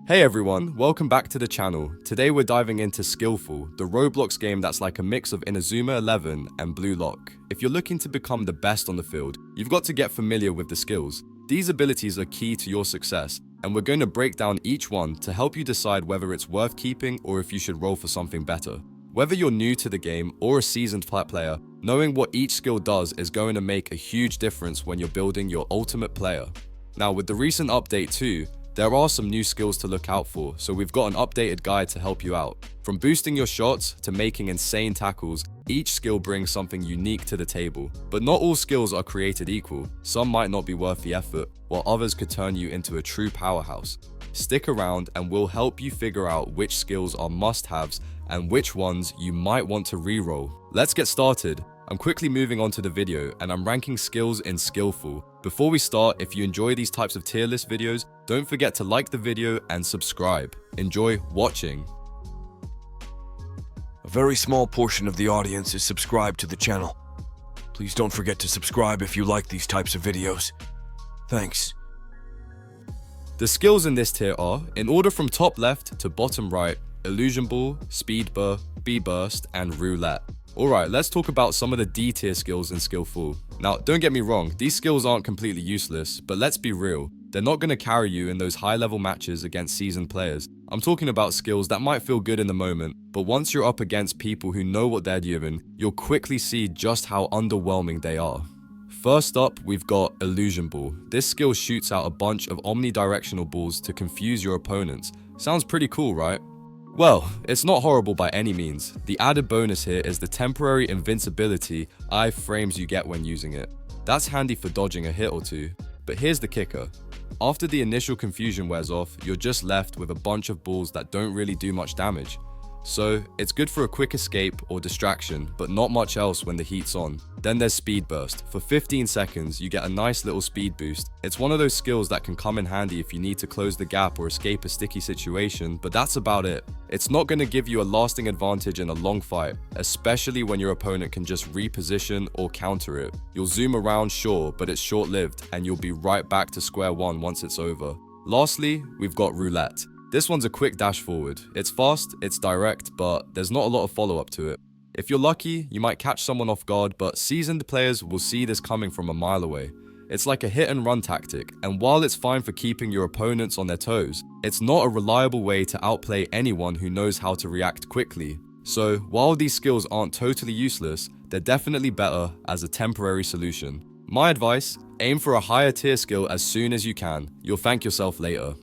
Hey everyone, welcome back to the channel. Today we're diving into Skillful, the Roblox game that's like a mix of Inazuma 11 and Blue Lock. If you're looking to become the best on the field, you've got to get familiar with the skills. These abilities are key to your success, and we're going to break down each one to help you decide whether it's worth keeping or if you should roll for something better. Whether you're new to the game or a seasoned player, knowing what each skill does is going to make a huge difference when you're building your ultimate player. Now with the recent update too, there are some new skills to look out for, so we've got an updated guide to help you out. From boosting your shots to making insane tackles, each skill brings something unique to the table. But not all skills are created equal. Some might not be worth the effort, while others could turn you into a true powerhouse. Stick around and we'll help you figure out which skills are must-haves and which ones you might want to reroll. Let's get started. I'm quickly moving on to the video and I'm ranking skills in Skillful. Before we start, if you enjoy these types of tier list videos, don't forget to like the video and subscribe. Enjoy watching. A very small portion of the audience is subscribed to the channel. Please don't forget to subscribe if you like these types of videos. Thanks. The skills in this tier are, in order from top left to bottom right, Illusion Ball, Speed Burr, B-Burst, and Roulette. Alright, let's talk about some of the D tier skills in Skillful. Now, don't get me wrong, these skills aren't completely useless, but let's be real, they're not going to carry you in those high-level matches against seasoned players. I'm talking about skills that might feel good in the moment, but once you're up against people who know what they're doing, you'll quickly see just how underwhelming they are. First up, we've got Illusion Ball. This skill shoots out a bunch of omnidirectional balls to confuse your opponents. Sounds pretty cool, right? Well, it's not horrible by any means. The added bonus here is the temporary invincibility iframes you get when using it. That's handy for dodging a hit or two. But here's the kicker. After the initial confusion wears off, you're just left with a bunch of balls that don't really do much damage. So, it's good for a quick escape or distraction, but not much else when the heat's on. Then there's Speed Burst. For 15 seconds, you get a nice little speed boost. It's one of those skills that can come in handy if you need to close the gap or escape a sticky situation, but that's about it. It's not going to give you a lasting advantage in a long fight, especially when your opponent can just reposition or counter it. You'll zoom around, sure, but it's short-lived, and you'll be right back to square one once it's over. Lastly, we've got Roulette. This one's a quick dash forward. It's fast, it's direct, but there's not a lot of follow-up to it. If you're lucky, you might catch someone off guard, but seasoned players will see this coming from a mile away. It's like a hit and run tactic, and while it's fine for keeping your opponents on their toes, it's not a reliable way to outplay anyone who knows how to react quickly. So, while these skills aren't totally useless, they're definitely better as a temporary solution. My advice, aim for a higher tier skill as soon as you can. You'll thank yourself later.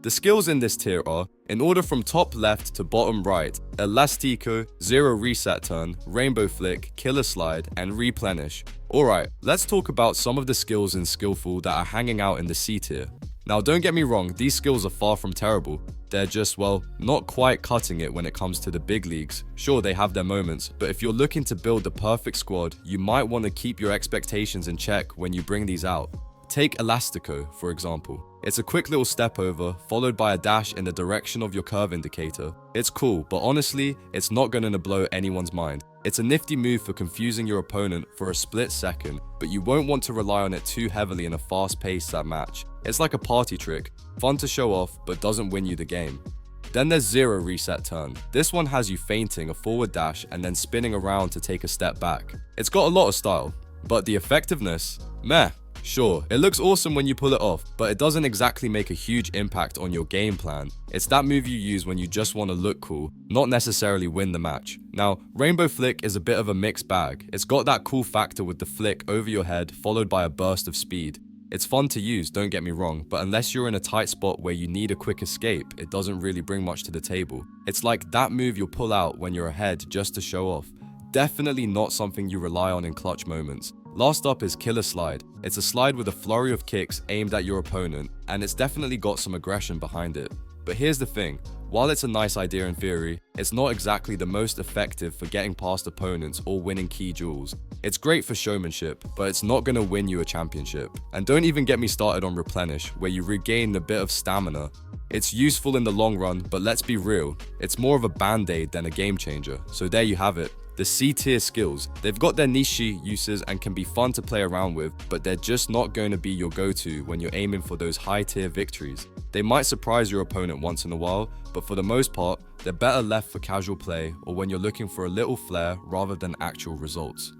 The skills in this tier are, in order from top left to bottom right, Elastico, Zero Reset Turn, Rainbow Flick, Killer Slide, and Replenish. Alright, let's talk about some of the skills in Skillful that are hanging out in the C tier. Now don't get me wrong, these skills are far from terrible. They're just, well, not quite cutting it when it comes to the big leagues. Sure, they have their moments, but if you're looking to build the perfect squad, you might want to keep your expectations in check when you bring these out. Take Elastico, for example. It's a quick little step over, followed by a dash in the direction of your curve indicator. It's cool, but honestly, it's not going to blow anyone's mind. It's a nifty move for confusing your opponent for a split second, but you won't want to rely on it too heavily in a fast-paced match. It's like a party trick, fun to show off, but doesn't win you the game. Then there's Zero Reset Turn. This one has you feinting a forward dash and then spinning around to take a step back. It's got a lot of style, but the effectiveness? Meh. Sure, it looks awesome when you pull it off, but it doesn't exactly make a huge impact on your game plan. It's that move you use when you just want to look cool, not necessarily win the match. Now, Rainbow Flick is a bit of a mixed bag. It's got that cool factor with the flick over your head followed by a burst of speed. It's fun to use, don't get me wrong, but unless you're in a tight spot where you need a quick escape, it doesn't really bring much to the table. It's like that move you'll pull out when you're ahead just to show off. Definitely not something you rely on in clutch moments. Last up is Killer Slide. It's a slide with a flurry of kicks aimed at your opponent, and it's definitely got some aggression behind it. But here's the thing, while it's a nice idea in theory, it's not exactly the most effective for getting past opponents or winning key duels. It's great for showmanship, but it's not going to win you a championship. And don't even get me started on Replenish, where you regain a bit of stamina. It's useful in the long run, but let's be real, it's more of a band-aid than a game changer. So there you have it. The C tier skills. They've got their niche uses and can be fun to play around with, but they're just not going to be your go-to when you're aiming for those high tier victories. They might surprise your opponent once in a while, but for the most part, they're better left for casual play or when you're looking for a little flair rather than actual results.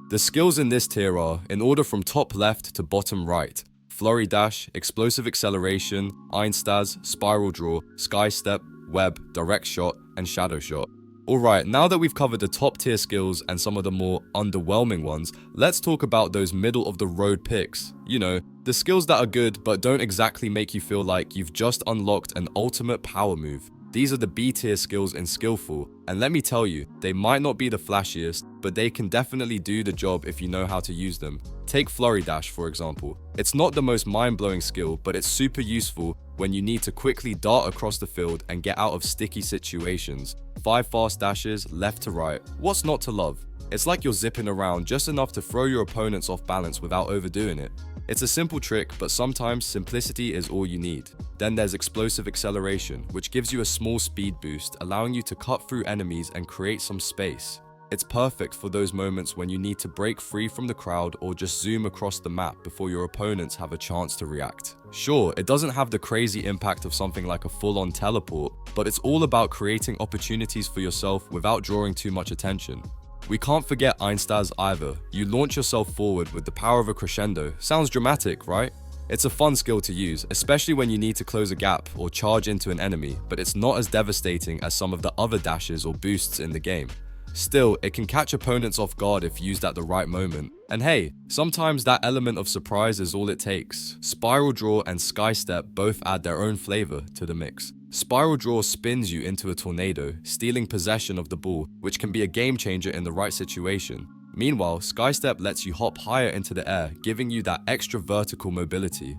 The skills in this tier are, in order from top left to bottom right: Flurry Dash, Explosive Acceleration, Einstaz, Spiral Draw, Sky Step, Web, Direct Shot, and Shadow Shot. Alright, now that we've covered the top tier skills and some of the more underwhelming ones, let's talk about those middle of the road picks. You know, the skills that are good but don't exactly make you feel like you've just unlocked an ultimate power move. These are the B tier skills in Skillful, and let me tell you, they might not be the flashiest, but they can definitely do the job if you know how to use them. Take Flurry Dash for example. It's not the most mind-blowing skill, but it's super useful when you need to quickly dart across the field and get out of sticky situations. 5 fast dashes, left to right. What's not to love? It's like you're zipping around just enough to throw your opponents off balance without overdoing it. It's a simple trick, but sometimes simplicity is all you need. Then there's Explosive Acceleration, which gives you a small speed boost, allowing you to cut through enemies and create some space. It's perfect for those moments when you need to break free from the crowd or just zoom across the map before your opponents have a chance to react. Sure, it doesn't have the crazy impact of something like a full-on teleport, but it's all about creating opportunities for yourself without drawing too much attention. We can't forget Einstaz either. You launch yourself forward with the power of a crescendo. Sounds dramatic, right? It's a fun skill to use, especially when you need to close a gap or charge into an enemy, but it's not as devastating as some of the other dashes or boosts in the game. Still, it can catch opponents off guard if used at the right moment. And hey, sometimes that element of surprise is all it takes. Spiral Draw and Sky Step both add their own flavor to the mix. Spiral Draw spins you into a tornado, stealing possession of the ball, which can be a game changer in the right situation. Meanwhile, Sky Step lets you hop higher into the air, giving you that extra vertical mobility.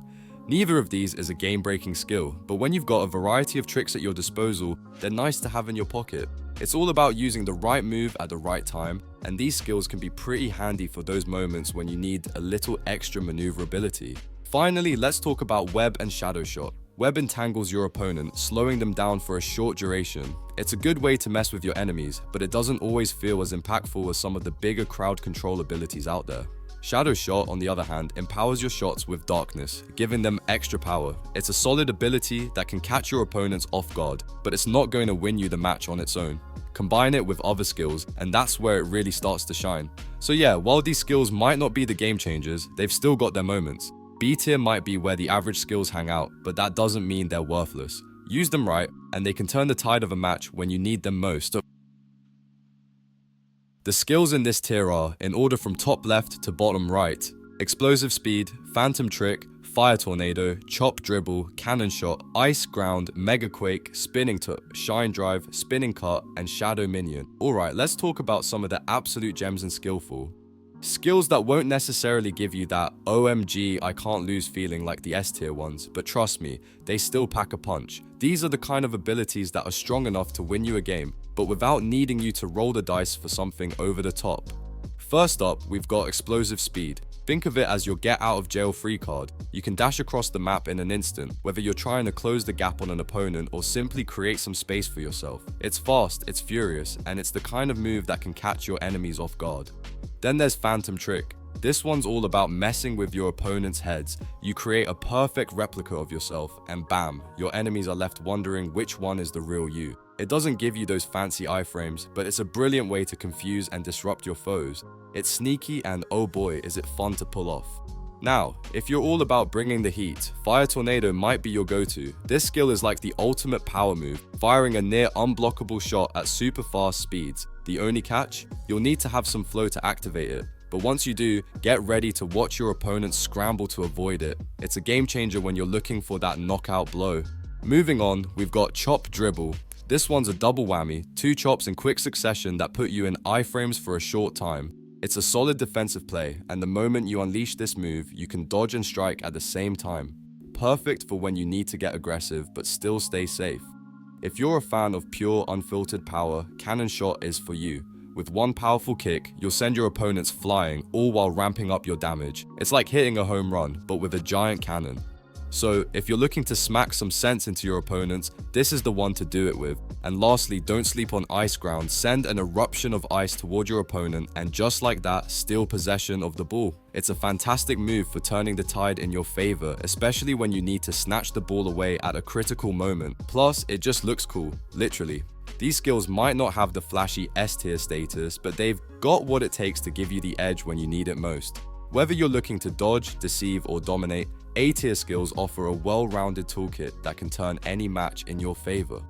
Neither of these is a game-breaking skill, but when you've got a variety of tricks at your disposal, they're nice to have in your pocket. It's all about using the right move at the right time, and these skills can be pretty handy for those moments when you need a little extra maneuverability. Finally, let's talk about Web and Shadow Shot. Web entangles your opponent, slowing them down for a short duration. It's a good way to mess with your enemies, but it doesn't always feel as impactful as some of the bigger crowd control abilities out there. Shadow Shot, on the other hand, empowers your shots with darkness, giving them extra power. It's a solid ability that can catch your opponents off guard, but it's not going to win you the match on its own. Combine it with other skills, and that's where it really starts to shine. So yeah, while these skills might not be the game changers, they've still got their moments. B tier might be where the average skills hang out, but that doesn't mean they're worthless. Use them right, and they can turn the tide of a match when you need them most. The skills in this tier are, in order from top left to bottom right: Explosive Speed, Phantom Trick, Fire Tornado, Chop Dribble, Cannon Shot, Ice Ground, Mega Quake, Spinning Tip, Shine Drive, Spinning Cut, and Shadow Minion. Alright, let's talk about some of the absolute gems in Skillful. Skills that won't necessarily give you that OMG I can't lose feeling like the S tier ones, but trust me, they still pack a punch. These are the kind of abilities that are strong enough to win you a game, but without needing you to roll the dice for something over the top. First up, we've got Explosive Speed. Think of it as your get out of jail free card. You can dash across the map in an instant, whether you're trying to close the gap on an opponent or simply create some space for yourself. It's fast, it's furious, and it's the kind of move that can catch your enemies off guard. Then there's Phantom Trick. This one's all about messing with your opponent's heads. You create a perfect replica of yourself, and bam, your enemies are left wondering which one is the real you. It doesn't give you those fancy iframes, but it's a brilliant way to confuse and disrupt your foes. It's sneaky, and oh boy, is it fun to pull off. Now, if you're all about bringing the heat, Fire Tornado might be your go-to. This skill is like the ultimate power move, firing a near unblockable shot at super fast speeds. The only catch? You'll need to have some flow to activate it. But once you do, get ready to watch your opponents scramble to avoid it. It's a game changer when you're looking for that knockout blow. Moving on, we've got Chop Dribble. This one's a double whammy, 2 chops in quick succession that put you in iframes for a short time. It's a solid defensive play, and the moment you unleash this move, you can dodge and strike at the same time. Perfect for when you need to get aggressive but still stay safe. If you're a fan of pure, unfiltered power, Cannon Shot is for you. With one powerful kick, you'll send your opponents flying, all while ramping up your damage. It's like hitting a home run, but with a giant cannon. So if you're looking to smack some sense into your opponents, this is the one to do it with. And lastly, don't sleep on ice ground. Send an eruption of ice toward your opponent and just like that, steal possession of the ball. It's a fantastic move for turning the tide in your favor, especially when you need to snatch the ball away at a critical moment. Plus, it just looks cool, literally. These skills might not have the flashy S tier status, but they've got what it takes to give you the edge when you need it most. Whether you're looking to dodge, deceive, or dominate, A tier skills offer a well-rounded toolkit that can turn any match in your favor.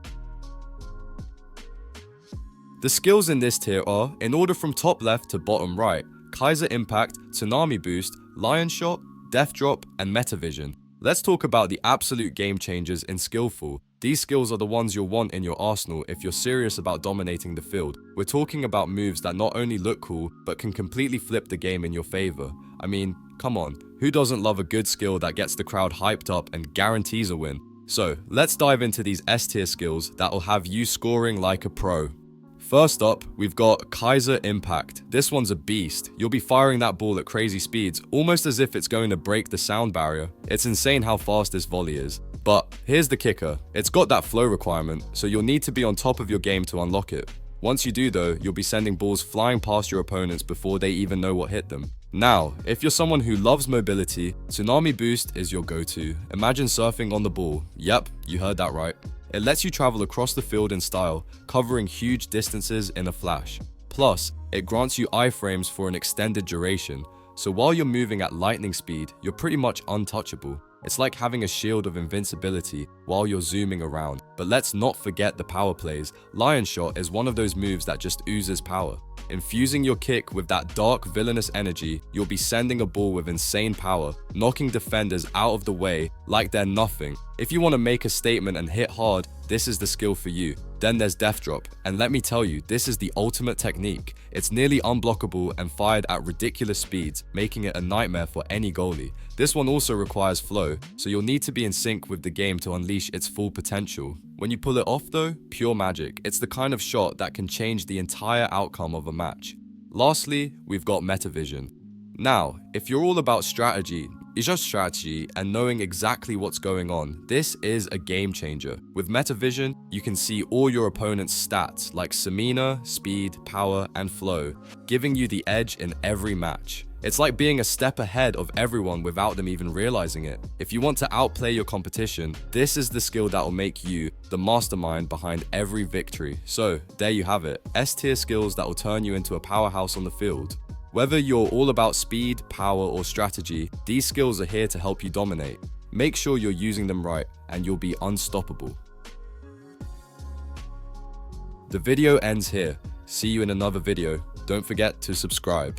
The skills in this tier are, in order from top left to bottom right, Kaiser Impact, Tsunami Boost, Lion Shot, Death Drop, and Meta Vision. Let's talk about the absolute game changers in Skillful. These skills are the ones you'll want in your arsenal if you're serious about dominating the field. We're talking about moves that not only look cool, but can completely flip the game in your favor. I mean, come on, who doesn't love a good skill that gets the crowd hyped up and guarantees a win? So, let's dive into these S tier skills that'll have you scoring like a pro. First up, we've got Kaiser Impact. This one's a beast. You'll be firing that ball at crazy speeds, almost as if it's going to break the sound barrier. It's insane how fast this volley is. But here's the kicker, it's got that flow requirement, so you'll need to be on top of your game to unlock it. Once you do though, you'll be sending balls flying past your opponents before they even know what hit them. Now, if you're someone who loves mobility, Tsunami Boost is your go-to. Imagine surfing on the ball. Yep, you heard that right. It lets you travel across the field in style, covering huge distances in a flash. Plus, it grants you iframes for an extended duration, so while you're moving at lightning speed, you're pretty much untouchable. It's like having a shield of invincibility while you're zooming around. But let's not forget the power plays. Lion Shot is one of those moves that just oozes power. Infusing your kick with that dark, villainous energy, you'll be sending a ball with insane power, knocking defenders out of the way like they're nothing. If you want to make a statement and hit hard, this is the skill for you. Then there's Death Drop, and let me tell you, this is the ultimate technique. It's nearly unblockable and fired at ridiculous speeds, making it a nightmare for any goalie. This one also requires flow, so you'll need to be in sync with the game to unleash its full potential. When you pull it off though, pure magic. It's the kind of shot that can change the entire outcome of a match. Lastly, we've got Meta Vision. Now, if you're all about strategy, it's just strategy and knowing exactly what's going on, this is a game changer. With Meta Vision, you can see all your opponent's stats like stamina, speed, power, and flow, giving you the edge in every match. It's like being a step ahead of everyone without them even realizing it. If you want to outplay your competition, this is the skill that will make you the mastermind behind every victory. So, there you have it, S-tier skills that will turn you into a powerhouse on the field. Whether you're all about speed, power, or strategy, these skills are here to help you dominate. Make sure you're using them right, and you'll be unstoppable. The video ends here. See you in another video. Don't forget to subscribe.